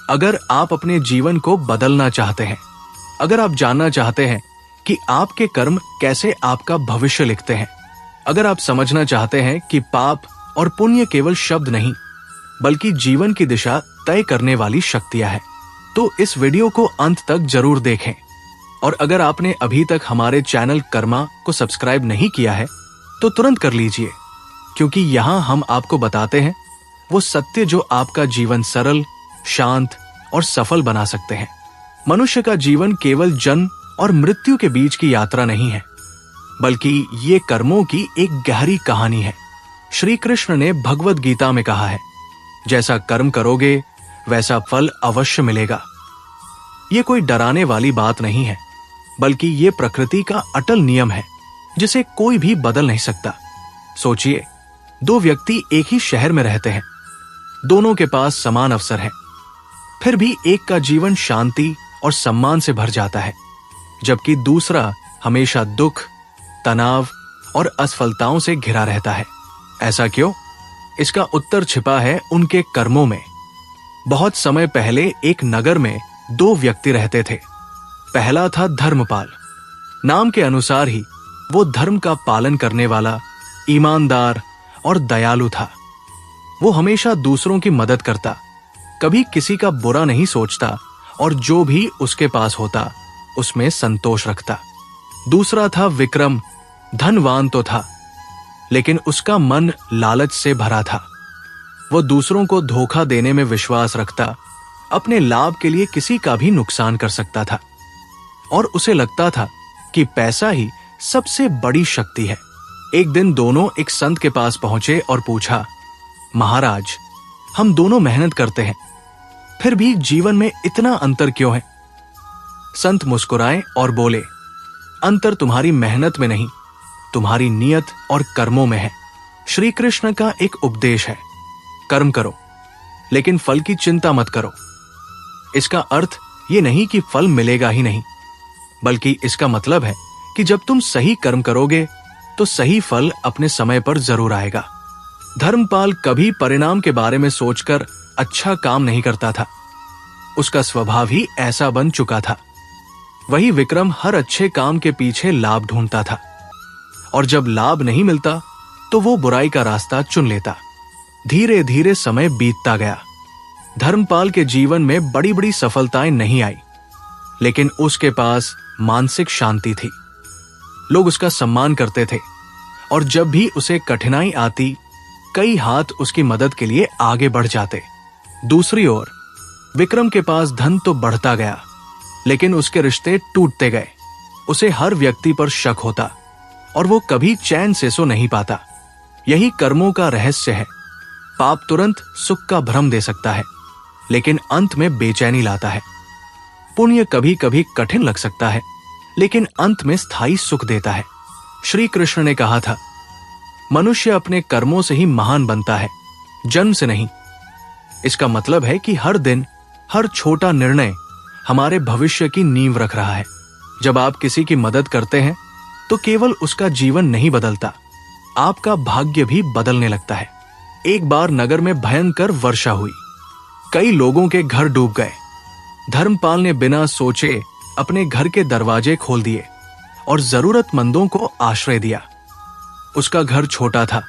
अगर आप अपने जीवन को बदलना चाहते हैं, अगर आप जानना चाहते हैं कि आपके कर्म कैसे आपका भविष्य लिखते हैं, अगर आप समझना चाहते हैं कि पाप और पुण्य केवल शब्द नहीं बल्कि जीवन की दिशा तय करने वाली शक्तियां हैं, तो इस वीडियो को अंत तक जरूर देखें। और अगर आपने अभी तक हमारे चैनल कर्मा को सब्सक्राइब नहीं किया है तो तुरंत कर लीजिए, क्योंकि यहाँ हम आपको बताते हैं वो सत्य जो आपका जीवन सरल, शांत और सफल बना सकते हैं। मनुष्य का जीवन केवल जन्म और मृत्यु के बीच की यात्रा नहीं है, बल्कि ये कर्मों की एक गहरी कहानी है। श्री कृष्ण ने भगवद गीता में कहा है, जैसा कर्म करोगे वैसा फल अवश्य मिलेगा। ये कोई डराने वाली बात नहीं है, बल्कि ये प्रकृति का अटल नियम है जिसे कोई भी बदल नहीं सकता। सोचिए, दो व्यक्ति एक ही शहर में रहते हैं, दोनों के पास समान अवसर है, फिर भी एक का जीवन शांति और सम्मान से भर जाता है, जबकि दूसरा हमेशा दुख, तनाव और असफलताओं से घिरा रहता है। ऐसा क्यों? इसका उत्तर छिपा है उनके कर्मों में। बहुत समय पहले एक नगर में दो व्यक्ति रहते थे। पहला था धर्मपाल। नाम के अनुसार ही वो धर्म का पालन करने वाला, ईमानदार और दयालु था। वो हमेशा दूसरों की मदद करता, कभी किसी का बुरा नहीं सोचता और जो भी उसके पास होता उसमें संतोष रखता। दूसरा था विक्रम। धनवान तो था, लेकिन उसका मन लालच से भरा था। वो दूसरों को धोखा देने में विश्वास रखता, अपने लाभ के लिए किसी का भी नुकसान कर सकता था और उसे लगता था कि पैसा ही सबसे बड़ी शक्ति है। एक दिन दोनों एक संत के पास पहुंचे और पूछा, महाराज, हम दोनों मेहनत करते हैं, फिर भी जीवन में इतना अंतर क्यों है? संत मुस्कुराए और बोले, अंतर तुम्हारी मेहनत में नहीं, तुम्हारी नियत और कर्मों में है। श्री कृष्ण का एक उपदेश है, कर्म करो लेकिन फल की चिंता मत करो। इसका अर्थ ये नहीं कि फल मिलेगा ही नहीं, बल्कि इसका मतलब है कि जब तुम सही कर्म करोगे तो सही फल अपने समय पर जरूर आएगा। धर्मपाल कभी परिणाम के बारे में सोचकर अच्छा काम नहीं करता था, उसका स्वभाव ही ऐसा बन चुका था। वही विक्रम हर अच्छे काम के पीछे लाभ ढूंढता था, और जब लाभ नहीं मिलता तो वो बुराई का रास्ता चुन लेता। धीरे धीरे समय बीतता गया। धर्मपाल के जीवन में बड़ी बड़ी सफलताएं नहीं आई, लेकिन उसके पास मानसिक शांति थी। लोग उसका सम्मान करते थे और जब भी उसे कठिनाई आती, कई हाथ उसकी मदद के लिए आगे बढ़ जाते। दूसरी ओर विक्रम के पास धन तो बढ़ता गया, लेकिन उसके रिश्ते टूटते गए। उसे हर व्यक्ति पर शक होता और वो कभी चैन से सो नहीं पाता। यही कर्मों का रहस्य है। पाप तुरंत सुख का भ्रम दे सकता है, लेकिन अंत में बेचैनी लाता है। पुण्य कभी कभी कठिन लग सकता है, लेकिन अंत में स्थायी सुख देता है। श्री कृष्ण ने कहा था, मनुष्य अपने कर्मों से ही महान बनता है, जन्म से नहीं। इसका मतलब है कि हर दिन, हर छोटा निर्णय हमारे भविष्य की नींव रख रहा है। जब आप किसी की मदद करते हैं तो केवल उसका जीवन नहीं बदलता, आपका भाग्य भी बदलने लगता है। एक बार नगर में भयंकर वर्षा हुई, कई लोगों के घर डूब गए। धर्मपाल ने बिना सोचे अपने घर के दरवाजे खोल दिए और जरूरतमंदों को आश्रय दिया। उसका घर छोटा था,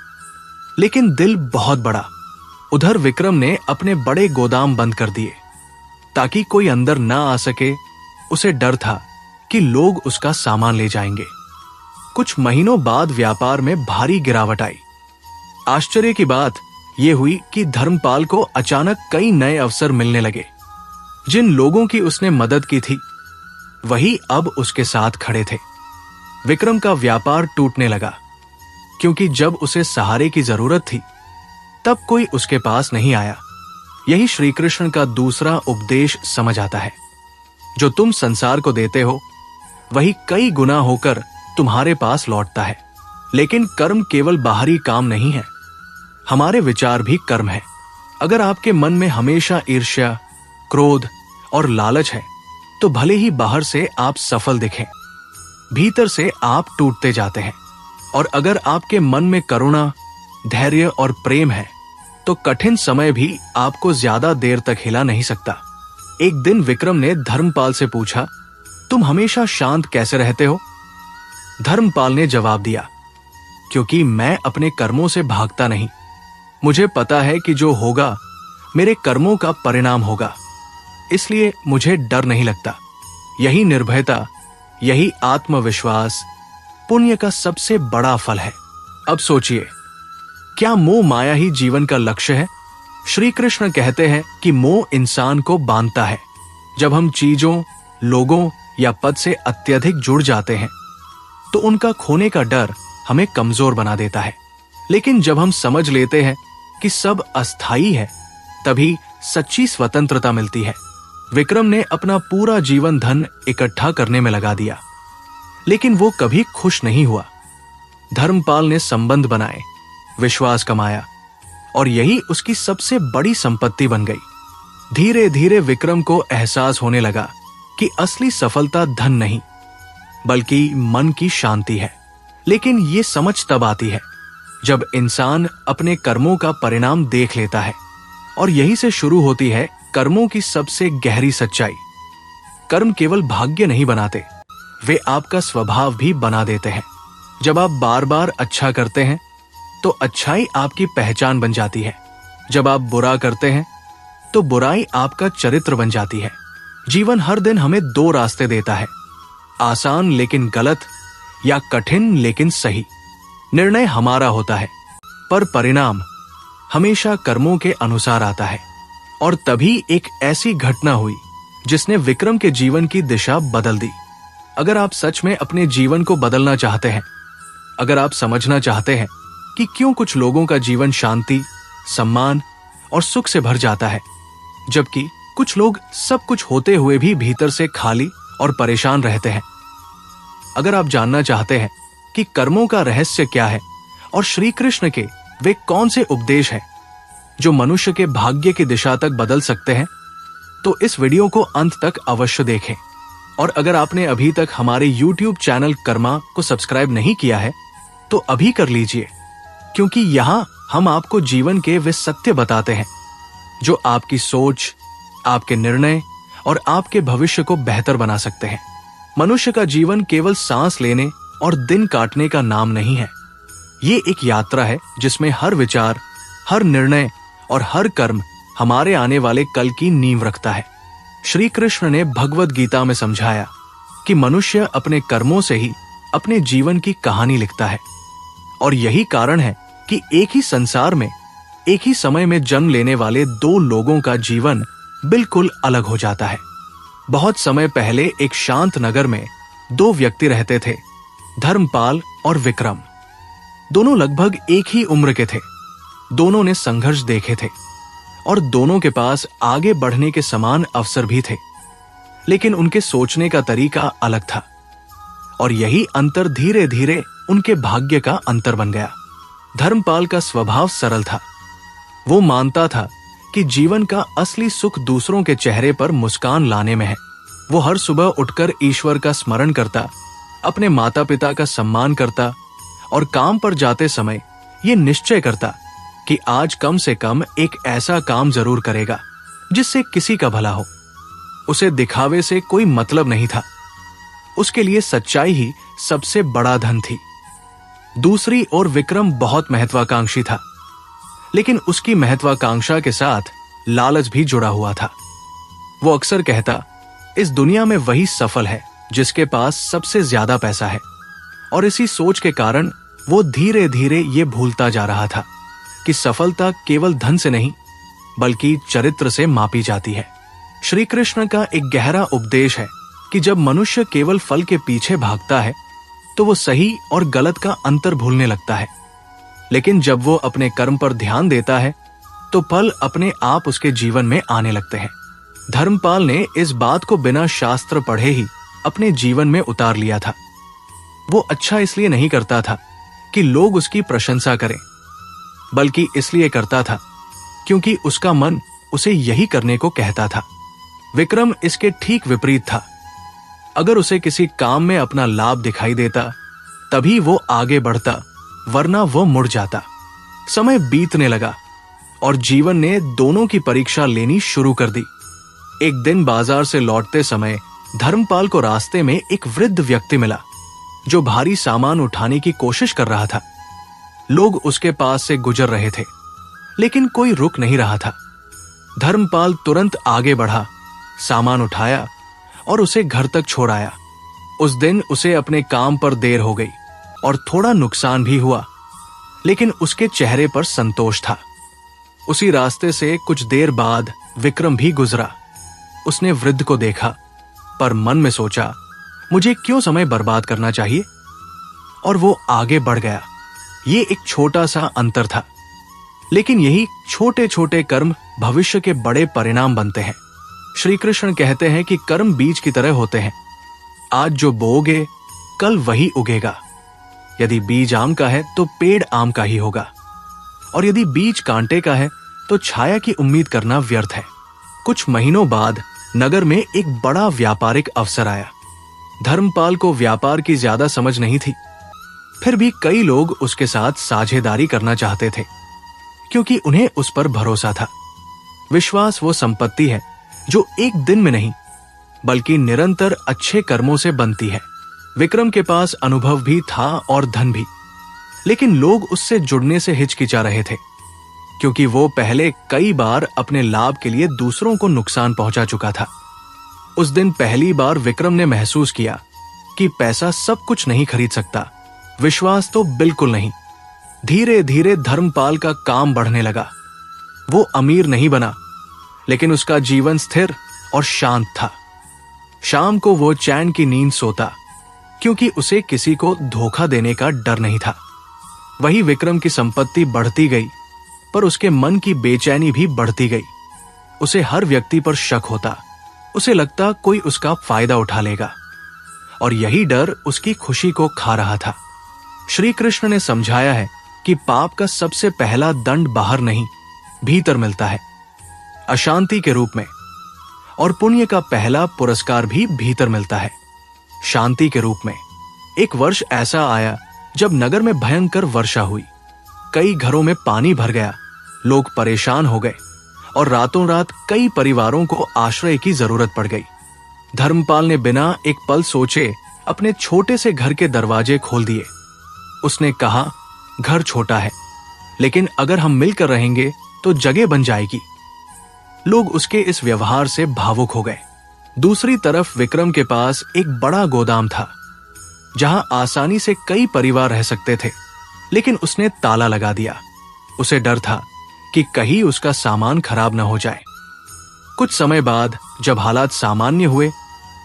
लेकिन दिल बहुत बड़ा। उधर विक्रम ने अपने बड़े गोदाम बंद कर दिए ताकि कोई अंदर ना आ सके। उसे डर था कि लोग उसका सामान ले जाएंगे। कुछ महीनों बाद व्यापार में भारी गिरावट आई। आश्चर्य की बात यह हुई कि धर्मपाल को अचानक कई नए अवसर मिलने लगे। जिन लोगों की उसने मदद की थी, वही अब उसके साथ खड़े थे। विक्रम का व्यापार टूटने लगा, क्योंकि जब उसे सहारे की जरूरत थी तब कोई उसके पास नहीं आया। यही श्री कृष्ण का दूसरा उपदेश समझ आता है। जो तुम संसार को देते हो, वही कई गुना होकर तुम्हारे पास लौटता है। लेकिन कर्म केवल बाहरी काम नहीं है, हमारे विचार भी कर्म है। अगर आपके मन में हमेशा ईर्ष्या, क्रोध और लालच है, तो भले ही बाहर से आप सफल दिखें, भीतर से आप टूटते जाते हैं। और अगर आपके मन में करुणा, धैर्य और प्रेम है, तो कठिन समय भी आपको ज्यादा देर तक हिला नहीं सकता। एक दिन विक्रम ने धर्मपाल से पूछा, तुम हमेशा शांत कैसे रहते हो? धर्मपाल ने जवाब दिया, क्योंकि मैं अपने कर्मों से भागता नहीं। मुझे पता है कि जो होगा मेरे कर्मों का परिणाम होगा, इसलिए मुझे डर नहीं लगता। यही निर्भयता, यही आत्मविश्वास पुण्य का सबसे बड़ा फल है। अब सोचिए, क्या मोह माया ही जीवन का लक्ष्य है? श्री कृष्ण कहते हैं कि मोह इंसान को बांधता है। जब हम चीजों, लोगों या पद से अत्यधिक जुड़ जाते हैं तो उनका खोने का डर हमें कमजोर बना देता है। लेकिन जब हम समझ लेते हैं कि सब अस्थायी है, तभी सच्ची स्वतंत्रता मिलती है। विक्रम ने अपना पूरा जीवन धन इकट्ठा करने में लगा दिया, लेकिन वो कभी खुश नहीं हुआ। धर्मपाल ने संबंध बनाए, विश्वास कमाया, और यही उसकी सबसे बड़ी संपत्ति बन गई। धीरे धीरे विक्रम को एहसास होने लगा कि असली सफलता धन नहीं, बल्कि मन की शांति है। लेकिन ये समझ तब आती है जब इंसान अपने कर्मों का परिणाम देख लेता है, और यही से शुरू होती है कर्मों की सबसे गहरी सच्चाई। कर्म केवल भाग्य नहीं बनाते, वे आपका स्वभाव भी बना देते हैं। जब आप बार बार अच्छा करते हैं तो अच्छाई आपकी पहचान बन जाती है। जब आप बुरा करते हैं तो बुराई आपका चरित्र बन जाती है। जीवन हर दिन हमें दो रास्ते देता है, आसान लेकिन गलत, या कठिन लेकिन सही। निर्णय हमारा होता है, पर परिणाम हमेशा कर्मों के अनुसार आता है। और तभी एक ऐसी घटना हुई जिसने विक्रम के जीवन की दिशा बदल दी। अगर आप सच में अपने जीवन को बदलना चाहते हैं, अगर आप समझना चाहते हैं कि क्यों कुछ लोगों का जीवन शांति, सम्मान और सुख से भर जाता है, जबकि कुछ लोग सब कुछ होते हुए भी भीतर से खाली और परेशान रहते हैं, अगर आप जानना चाहते हैं कि कर्मों का रहस्य क्या है और श्री कृष्ण के वे कौन से उपदेश हैं जो मनुष्य के भाग्य की दिशा तक बदल सकते हैं, तो इस वीडियो को अंत तक अवश्य देखें। और अगर आपने अभी तक हमारे YouTube चैनल कर्मा को सब्सक्राइब नहीं किया है तो अभी कर लीजिए, क्योंकि यहाँ हम आपको जीवन के वे सत्य बताते हैं जो आपकी सोच, आपके निर्णय और आपके भविष्य को बेहतर बना सकते हैं। मनुष्य का जीवन केवल सांस लेने और दिन काटने का नाम नहीं है। ये एक यात्रा है जिसमें हर विचार, हर निर्णय और हर कर्म हमारे आने वाले कल की नींव रखता है। श्री कृष्ण ने भगवद गीता में समझाया कि मनुष्य अपने कर्मों से ही अपने जीवन की कहानी लिखता है, और यही कारण है कि एक ही संसार में एक ही समय में जन्म लेने वाले दो लोगों का जीवन बिल्कुल अलग हो जाता है। बहुत समय पहले एक शांत नगर में दो व्यक्ति रहते थे, धर्मपाल और विक्रम। दोनों लगभग एक ही उम्र के थे। दोनों ने संघर्ष देखे थे और दोनों के पास आगे बढ़ने के समान अवसर भी थे, लेकिन उनके सोचने का तरीका अलग था, और यही अंतर धीरे धीरे उनके भाग्य का अंतर बन गया। धर्मपाल का स्वभाव सरल था। वो मानता था कि जीवन का असली सुख दूसरों के चेहरे पर मुस्कान लाने में है। वो हर सुबह उठकर ईश्वर का स्मरण करता, अपने माता पिता का सम्मान करता और काम पर जाते समय ये निश्चय करता कि आज कम से कम एक ऐसा काम जरूर करेगा जिससे किसी का भला हो। उसे दिखावे से कोई मतलब नहीं था। उसके लिए सच्चाई ही सबसे बड़ा धन थी। दूसरी ओर विक्रम बहुत महत्वाकांक्षी था, लेकिन उसकी महत्वाकांक्षा के साथ लालच भी जुड़ा हुआ था। वो अक्सर कहता, इस दुनिया में वही सफल है जिसके पास सबसे ज्यादा पैसा है, और इसी सोच के कारण वो धीरे धीरे ये भूलता जा रहा था कि सफलता केवल धन से नहीं बल्कि चरित्र से मापी जाती है। श्री कृष्ण का एक गहरा उपदेश है कि जब मनुष्य केवल फल के पीछे भागता है तो वो सही और गलत का अंतर भूलने लगता है, लेकिन जब वो अपने कर्म पर ध्यान देता है तो फल अपने आप उसके जीवन में आने लगते हैं। धर्मपाल ने इस बात को बिना शास्त्र पढ़े ही अपने जीवन में उतार लिया था। वो अच्छा इसलिए नहीं करता था कि लोग उसकी प्रशंसा करें, बल्कि इसलिए करता था क्योंकि उसका मन उसे यही करने को कहता था। विक्रम इसके ठीक विपरीत था। अगर उसे किसी काम में अपना लाभ दिखाई देता तभी वो आगे बढ़ता, वरना वो मुड़ जाता। समय बीतने लगा और जीवन ने दोनों की परीक्षा लेनी शुरू कर दी। एक दिन बाजार से लौटते समय धर्मपाल को रास्ते में एक वृद्ध व्यक्ति मिला जो भारी सामान उठाने की कोशिश कर रहा था। लोग उसके पास से गुजर रहे थे, लेकिन कोई रुक नहीं रहा था। धर्मपाल तुरंत आगे बढ़ा, सामान उठाया और उसे घर तक छोड़ आया। उस दिन उसे अपने काम पर देर हो गई और थोड़ा नुकसान भी हुआ, लेकिन उसके चेहरे पर संतोष था। उसी रास्ते से कुछ देर बाद विक्रम भी गुजरा। उसने वृद्ध को देखा, पर मन में सोचा, मुझे क्यों समय बर्बाद करना चाहिए, और वो आगे बढ़ गया। ये एक छोटा सा अंतर था, लेकिन यही छोटे छोटे कर्म भविष्य के बड़े परिणाम बनते हैं। श्री कृष्ण कहते हैं कि कर्म बीज की तरह होते हैं। आज जो बोओगे कल वही उगेगा। यदि बीज आम का है तो पेड़ आम का ही होगा, और यदि बीज कांटे का है तो छाया की उम्मीद करना व्यर्थ है। कुछ महीनों बाद नगर में एक बड़ा व्यापारिक अवसर आया। धर्मपाल को व्यापार की ज्यादा समझ नहीं थी, फिर भी कई लोग उसके साथ साझेदारी करना चाहते थे, क्योंकि उन्हें उस पर भरोसा था। विश्वास वो संपत्ति है जो एक दिन में नहीं बल्कि निरंतर अच्छे कर्मों से बनती है। विक्रम के पास अनुभव भी था और धन भी, लेकिन लोग उससे जुड़ने से हिचकिचा रहे थे, क्योंकि वो पहले कई बार अपने लाभ के लिए दूसरों को नुकसान पहुंचा चुका था। उस दिन पहली बार विक्रम ने महसूस किया कि पैसा सब कुछ नहीं खरीद सकता, विश्वास तो बिल्कुल नहीं। धीरे धीरे धर्मपाल का काम बढ़ने लगा। वो अमीर नहीं बना, लेकिन उसका जीवन स्थिर और शांत था। शाम को वो चैन की नींद सोता, क्योंकि उसे किसी को धोखा देने का डर नहीं था। वही विक्रम की संपत्ति बढ़ती गई, पर उसके मन की बेचैनी भी बढ़ती गई। उसे हर व्यक्ति पर शक होता, उसे लगता कोई उसका फायदा उठा लेगा, और यही डर उसकी खुशी को खा रहा था। श्री कृष्ण ने समझाया है कि पाप का सबसे पहला दंड बाहर नहीं, भीतर मिलता है, अशांति के रूप में, और पुण्य का पहला पुरस्कार भी भीतर मिलता है, शांति के रूप में। एक वर्ष ऐसा आया जब नगर में भयंकर वर्षा हुई। कई घरों में पानी भर गया, लोग परेशान हो गए, और रातों रात कई परिवारों को आश्रय की जरूरत पड़ गई। धर्मपाल ने बिना एक पल सोचे अपने छोटे से घर के दरवाजे खोल दिए। उसने कहा, घर छोटा है, लेकिन अगर हम मिलकर रहेंगे तो जगह बन जाएगी। लोग उसके इस व्यवहार से भावुक हो गए। दूसरी तरफ विक्रम के पास एक बड़ा गोदाम था, जहां आसानी से कई परिवार रह सकते थे, लेकिन उसने ताला लगा दिया। उसे डर था कि कहीं उसका सामान खराब न हो जाए। कुछ समय बाद जब हालात सामान्य हुए,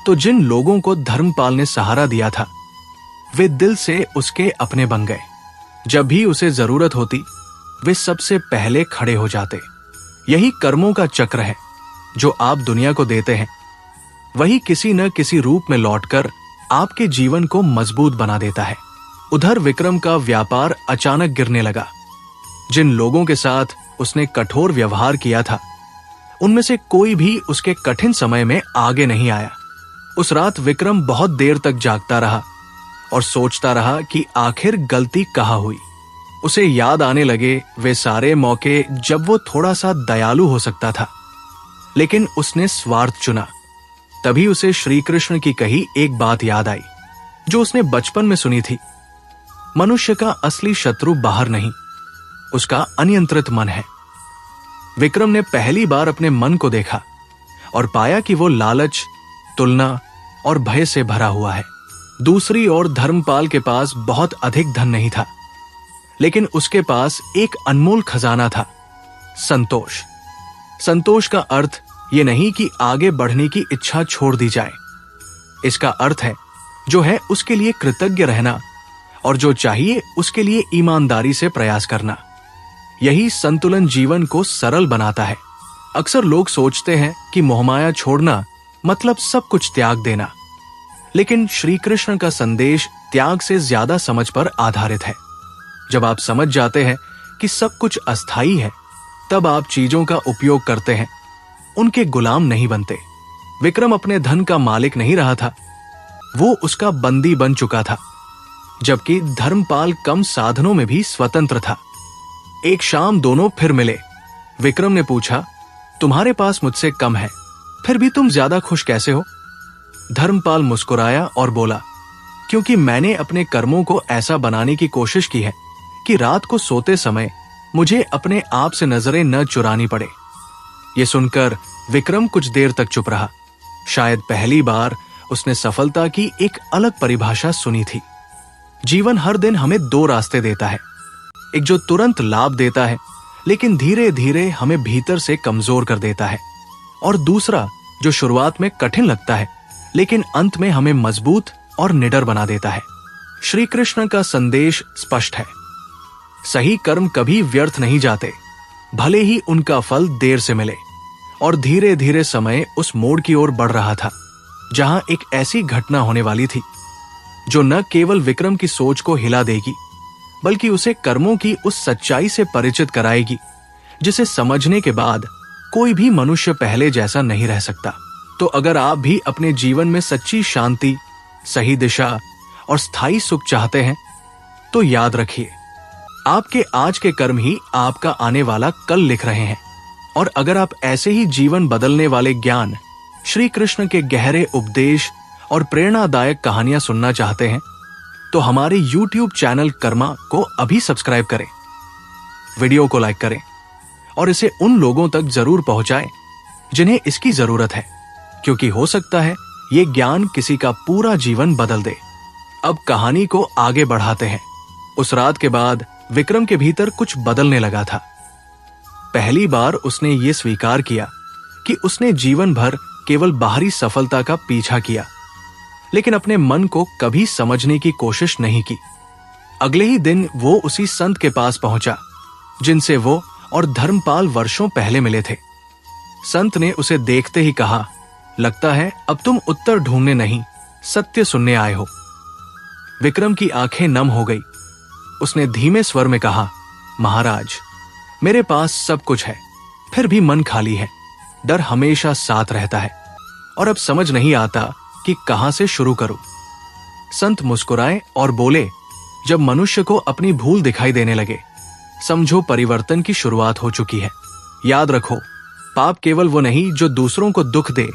तो जिन लोगों को धर्मपाल ने सहारा दिया था, वे दिल से उसके अपने बन गए। जब भी उसे जरूरत होती, वे सबसे पहले खड़े हो जाते। यही कर्मों का चक्र है। जो आप दुनिया को देते हैं, वही किसी न किसी रूप में लौटकर आपके जीवन को मजबूत बना देता है। उधर विक्रम का व्यापार अचानक गिरने लगा। जिन लोगों के साथ उसने कठोर व्यवहार किया था, उनमें से कोई भी उसके कठिन समय में आगे नहीं आया। उस रात विक्रम बहुत देर तक जागता रहा और सोचता रहा कि आखिर गलती कहाँ हुई। उसे याद आने लगे वे सारे मौके जब वो थोड़ा सा दयालु हो सकता था, लेकिन उसने स्वार्थ चुना। तभी उसे श्री कृष्ण की कही एक बात याद आई, जो उसने बचपन में सुनी थी। मनुष्य का असली शत्रु बाहर नहीं, उसका अनियंत्रित मन है। विक्रम ने पहली बार अपने मन को देखा और पाया कि वो लालच, तुलना और भय से भरा हुआ है। दूसरी ओर धर्मपाल के पास बहुत अधिक धन नहीं था, लेकिन उसके पास एक अनमोल खजाना था, संतोष। संतोष का अर्थ ये नहीं कि आगे बढ़ने की इच्छा छोड़ दी जाए। इसका अर्थ है जो है उसके लिए कृतज्ञ रहना, और जो चाहिए उसके लिए ईमानदारी से प्रयास करना। यही संतुलन जीवन को सरल बनाता है। अक्सर लोग सोचते हैं कि मोहमाया छोड़ना मतलब सब कुछ त्याग देना, लेकिन श्री कृष्ण का संदेश त्याग से ज्यादा समझ पर आधारित है। जब आप समझ जाते हैं कि सब कुछ अस्थायी है, तब आप चीजों का उपयोग करते हैं, उनके गुलाम नहीं बनते। विक्रम अपने धन का मालिक नहीं रहा था, वो उसका बंदी बन चुका था, जबकि धर्मपाल कम साधनों में भी स्वतंत्र था। एक शाम दोनों फिर मिले। विक्रम ने पूछा, तुम्हारे पास मुझसे कम है, फिर भी तुम ज्यादा खुश कैसे हो? धर्मपाल मुस्कुराया और बोला, क्योंकि मैंने अपने कर्मों को ऐसा बनाने की कोशिश की है कि रात को सोते समय मुझे अपने आप से नजरें न चुरानी पड़े। ये सुनकर विक्रम कुछ देर तक चुप रहा। शायद पहली बार उसने सफलता की एक अलग परिभाषा सुनी थी। जीवन हर दिन हमें दो रास्ते देता है, एक जो तुरंत लाभ देता है लेकिन धीरे धीरे हमें भीतर से कमजोर कर देता है, और दूसरा जो शुरुआत में कठिन लगता है लेकिन अंत में हमें मजबूत और निडर बना देता है। श्री कृष्ण का संदेश स्पष्ट है, सही कर्म कभी व्यर्थ नहीं जाते, भले ही उनका फल देर से मिले। और धीरे धीरे समय उस मोड़ की ओर बढ़ रहा था जहां एक ऐसी घटना होने वाली थी जो न केवल विक्रम की सोच को हिला देगी बल्कि उसे कर्मों की उस सच्चाई से परिचित कराएगी जिसे समझने के बाद कोई भी मनुष्य पहले जैसा नहीं रह सकता। तो अगर आप भी अपने जीवन में सच्ची शांति, सही दिशा और स्थायी सुख चाहते हैं तो याद रखिए, आपके आज के कर्म ही आपका आने वाला कल लिख रहे हैं। और अगर आप ऐसे ही जीवन बदलने वाले ज्ञान, श्री कृष्ण के गहरे उपदेश और प्रेरणादायक कहानियां सुनना चाहते हैं तो हमारे YouTube चैनल कर्मा को अभी सब्सक्राइब करें, वीडियो को लाइक करें और इसे उन लोगों तक जरूर पहुंचाएं जिन्हें इसकी जरूरत है, क्योंकि हो सकता है ये ज्ञान किसी का पूरा जीवन बदल दे। अब कहानी को आगे बढ़ाते हैं। उस रात के बाद विक्रम के भीतर कुछ बदलने लगा था। पहली बार उसने ये स्वीकार किया कि उसने जीवन भर केवल बाहरी सफलता का पीछा किया, लेकिन अपने मन को कभी समझने की कोशिश नहीं की। अगले ही दिन वो उसी संत के पास पहुंचा जिनसे वो और धर्मपाल वर्षों पहले मिले थे। संत ने उसे देखते ही कहा, लगता है अब तुम उत्तर ढूंढने नहीं, सत्य सुनने आए हो। विक्रम की आंखें नम हो गई। उसने धीमे स्वर में कहा, महाराज, मेरे पास सब कुछ है, फिर भी मन खाली है। डर हमेशा साथ रहता है और अब समझ नहीं आता कि कहां से शुरू करूं। संत मुस्कुराए और बोले, जब मनुष्य को अपनी भूल दिखाई देने लगे, समझो परिवर्तन की शुरुआत हो चुकी है। याद रखो, पाप केवल वो नहीं जो दूसरों को दुख दे,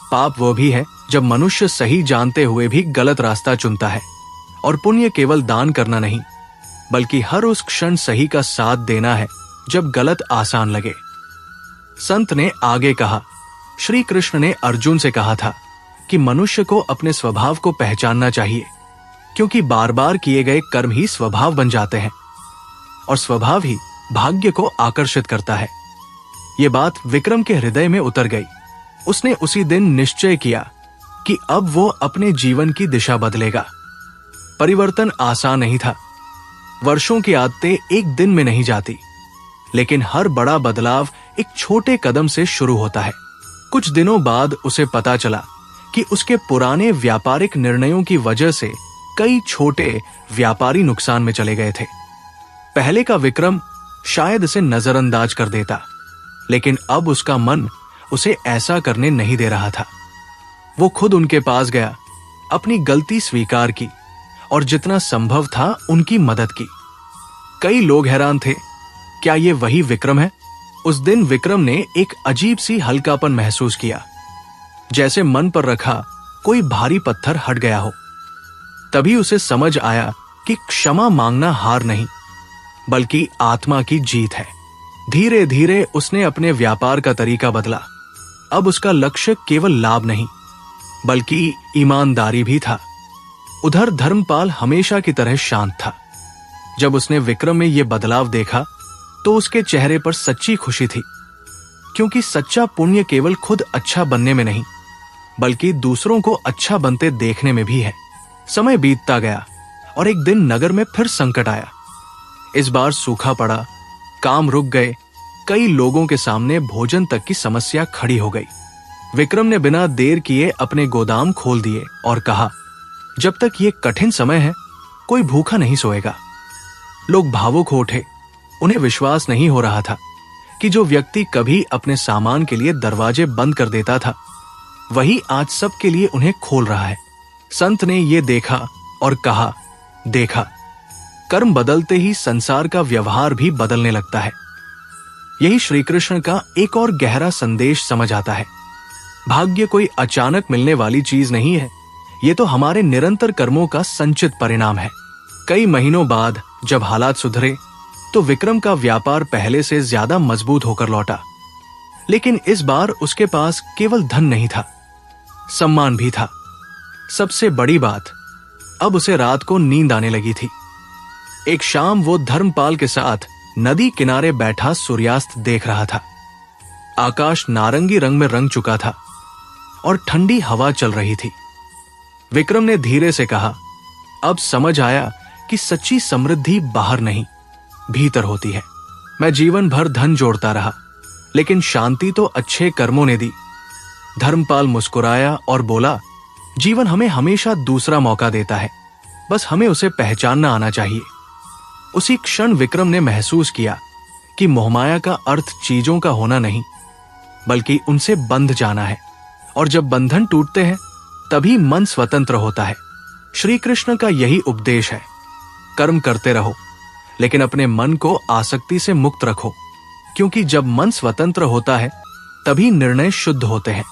पाप वो भी है जब मनुष्य सही जानते हुए भी गलत रास्ता चुनता है। और पुण्य केवल दान करना नहीं, बल्कि हर उस क्षण सही का साथ देना है जब गलत आसान लगे। संत ने आगे कहा, श्री कृष्ण ने अर्जुन से कहा था कि मनुष्य को अपने स्वभाव को पहचानना चाहिए, क्योंकि बार बार किए गए कर्म ही स्वभाव बन जाते हैं और स्वभाव ही भाग्य को आकर्षित करता है। ये बात विक्रम के हृदय में उतर गई। उसने उसी दिन निश्चय किया कि अब वो अपने जीवन की दिशा बदलेगा। परिवर्तन आसान नहीं था। वर्षों की आदतें एक दिन में नहीं जाती, लेकिन हर बड़ा बदलाव एक छोटे कदम से शुरू होता है। कुछ दिनों बाद उसे पता चला कि उसके पुराने व्यापारिक निर्णयों की वजह से कई छोटे व्यापारी नुकसान में चले गए थे। पहले का विक्रम शायद इसे नजरअंदाज कर देता, लेकिन अब उसका मन उसे ऐसा करने नहीं दे रहा था। वो खुद उनके पास गया, अपनी गलती स्वीकार की और जितना संभव था उनकी मदद की। कई लोग हैरान थे, क्या ये वही विक्रम है? उस दिन विक्रम ने एक अजीब सी हल्कापन महसूस किया, जैसे मन पर रखा कोई भारी पत्थर हट गया हो। तभी उसे समझ आया कि क्षमा मांगना हार नहीं, बल्कि आत्मा की जीत है। धीरे धीरे उसने अपने व्यापार का तरीका बदला। अब उसका लक्ष्य केवल लाभ नहीं, बल्कि ईमानदारी भी था। उधर धर्मपाल हमेशा की तरह शांत था। जब उसने विक्रम में यह बदलाव देखा तो उसके चेहरे पर सच्ची खुशी थी, क्योंकि सच्चा पुण्य केवल खुद अच्छा बनने में नहीं, बल्कि दूसरों को अच्छा बनते देखने में भी है। समय बीतता गया और एक दिन नगर में फिर संकट आया। इस बार सूखा पड़ा, काम रुक गए, कई लोगों के सामने भोजन तक की समस्या खड़ी हो गई। विक्रम ने बिना देर किए अपने गोदाम खोल दिए और कहा, जब तक ये कठिन समय है कोई भूखा नहीं सोएगा। लोग भावुक हो उठे। उन्हें विश्वास नहीं हो रहा था कि जो व्यक्ति कभी अपने सामान के लिए दरवाजे बंद कर देता था, वही आज सबके लिए उन्हें खोल रहा है। संत ने ये देखा और कहा, देखा, कर्म बदलते ही संसार का व्यवहार भी बदलने लगता है। यही श्री कृष्ण का एक और गहरा संदेश समझ आता है। भाग्य कोई अचानक मिलने वाली चीज नहीं है, ये तो हमारे निरंतर कर्मों का संचित परिणाम है। कई महीनों बाद जब हालात सुधरे तो विक्रम का व्यापार पहले से ज्यादा मजबूत होकर लौटा। लेकिन इस बार उसके पास केवल धन नहीं था, सम्मान भी था। सबसे बड़ी बात, अब उसे रात को नींद आने लगी थी। एक शाम वो धर्मपाल के साथ नदी किनारे बैठा सूर्यास्त देख रहा था। आकाश नारंगी रंग में रंग चुका था और ठंडी हवा चल रही थी। विक्रम ने धीरे से कहा, अब समझ आया कि सच्ची समृद्धि बाहर नहीं, भीतर होती है। मैं जीवन भर धन जोड़ता रहा, लेकिन शांति तो अच्छे कर्मों ने दी। धर्मपाल मुस्कुराया और बोला, जीवन हमें हमेशा दूसरा मौका देता है, बस हमें उसे पहचानना आना चाहिए। उसी क्षण विक्रम ने महसूस किया कि मोहमाया का अर्थ चीजों का होना नहीं, बल्कि उनसे बंध जाना है। और जब बंधन टूटते हैं तभी मन स्वतंत्र होता है। श्री कृष्ण का यही उपदेश है, कर्म करते रहो, लेकिन अपने मन को आसक्ति से मुक्त रखो, क्योंकि जब मन स्वतंत्र होता है तभी निर्णय शुद्ध होते हैं।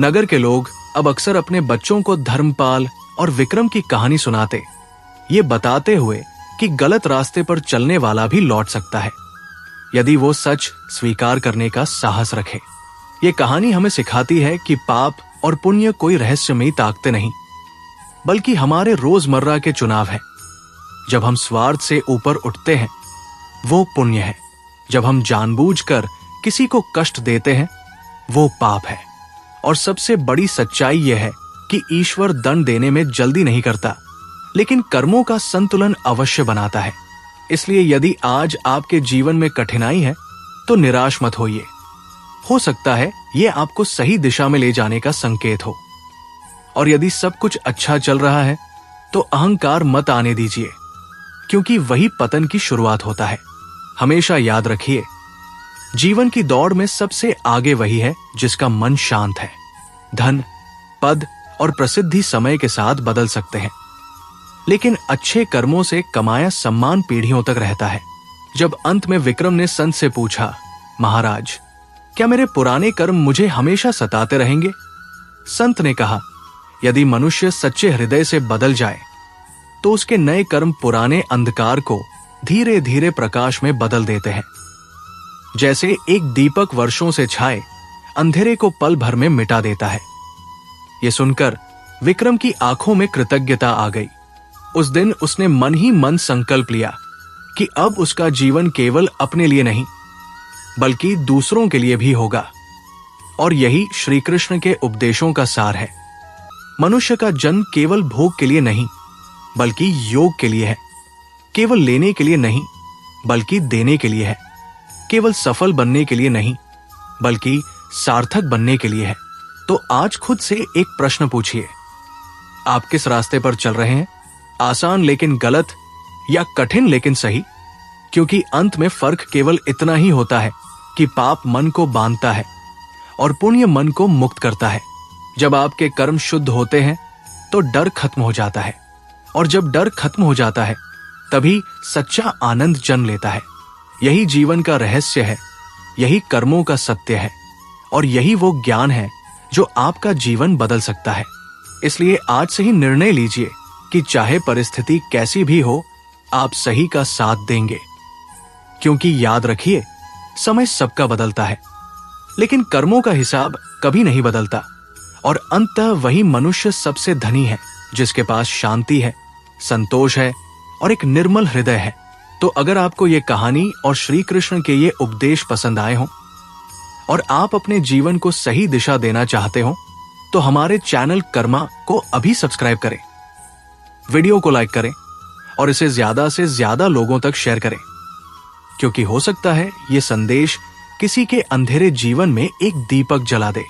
नगर के लोग अब अक्सर अपने बच्चों को धर्मपाल और विक्रम की कहानी सुनाते, ये बताते हुए कि गलत रास्ते पर चलने वाला भी लौट सकता है, यदि वो सच स्वीकार करने का साहस रखे। ये कहानी हमें सिखाती है कि पाप और पुण्य कोई रहस्यमयी ताकतें नहीं, बल्कि हमारे रोजमर्रा के चुनाव है। जब हम स्वार्थ से ऊपर उठते हैं वो पुण्य है, जब हम जानबूझकर किसी को कष्ट देते हैं वो पाप है। और सबसे बड़ी सच्चाई यह है कि ईश्वर दंड देने में जल्दी नहीं करता, लेकिन कर्मों का संतुलन अवश्य बनाता है। इसलिए यदि आज आपके जीवन में कठिनाई है तो निराश मत होइए। हो सकता है यह आपको सही दिशा में ले जाने का संकेत हो। और यदि सब कुछ अच्छा चल रहा है तो अहंकार मत आने दीजिए, क्योंकि वही पतन की शुरुआत होता है। हमेशा याद रखिए, जीवन की दौड़ में सबसे आगे वही है जिसका मन शांत है। धन, पद और प्रसिद्धि समय के साथ बदल सकते हैं, लेकिन अच्छे कर्मों से कमाया सम्मान पीढ़ियों तक रहता है। जब अंत में विक्रम ने संत से पूछा, महाराज, क्या मेरे पुराने कर्म मुझे हमेशा सताते रहेंगे? संत ने कहा, यदि मनुष्य सच्चे हृदय से बदल जाए तो उसके नए कर्म पुराने अंधकार को धीरे धीरे प्रकाश में बदल देते हैं। जैसे एक दीपक वर्षों से छाए अंधेरे को पल भर में मिटा देता है। यह सुनकर विक्रम की आंखों में कृतज्ञता आ गई। उस दिन उसने मन ही मन संकल्प लिया कि अब उसका जीवन केवल अपने लिए नहीं, बल्कि दूसरों के लिए भी होगा। और यही श्री कृष्ण के उपदेशों का सार है। मनुष्य का जन्म केवल भोग के लिए नहीं, बल्कि योग के लिए है। केवल लेने के लिए नहीं, बल्कि देने के लिए है। केवल सफल बनने के लिए नहीं, बल्कि सार्थक बनने के लिए है। तो आज खुद से एक प्रश्न पूछिए, आप किस रास्ते पर चल रहे हैं? आसान लेकिन गलत, या कठिन लेकिन सही? क्योंकि अंत में फर्क केवल इतना ही होता है कि पाप मन को बांधता है और पुण्य मन को मुक्त करता है। जब आपके कर्म शुद्ध होते हैं तो डर खत्म हो जाता है, और जब डर खत्म हो जाता है तभी सच्चा आनंद जन्म लेता है। यही जीवन का रहस्य है, यही कर्मों का सत्य है, और यही वो ज्ञान है जो आपका जीवन बदल सकता है। इसलिए आज से ही निर्णय लीजिए कि चाहे परिस्थिति कैसी भी हो, आप सही का साथ देंगे। क्योंकि याद रखिए, समय सबका बदलता है, लेकिन कर्मों का हिसाब कभी नहीं बदलता। और अंततः वही मनुष्य सबसे धनी है जिसके पास शांति है, संतोष है और एक निर्मल हृदय है। तो अगर आपको ये कहानी और श्री कृष्ण के ये उपदेश पसंद आए हों और आप अपने जीवन को सही दिशा देना चाहते हो, तो हमारे चैनल कर्मा को अभी सब्सक्राइब करें, वीडियो को लाइक करें और इसे ज्यादा से ज्यादा लोगों तक शेयर करें, क्योंकि हो सकता है ये संदेश किसी के अंधेरे जीवन में एक दीपक जला दे।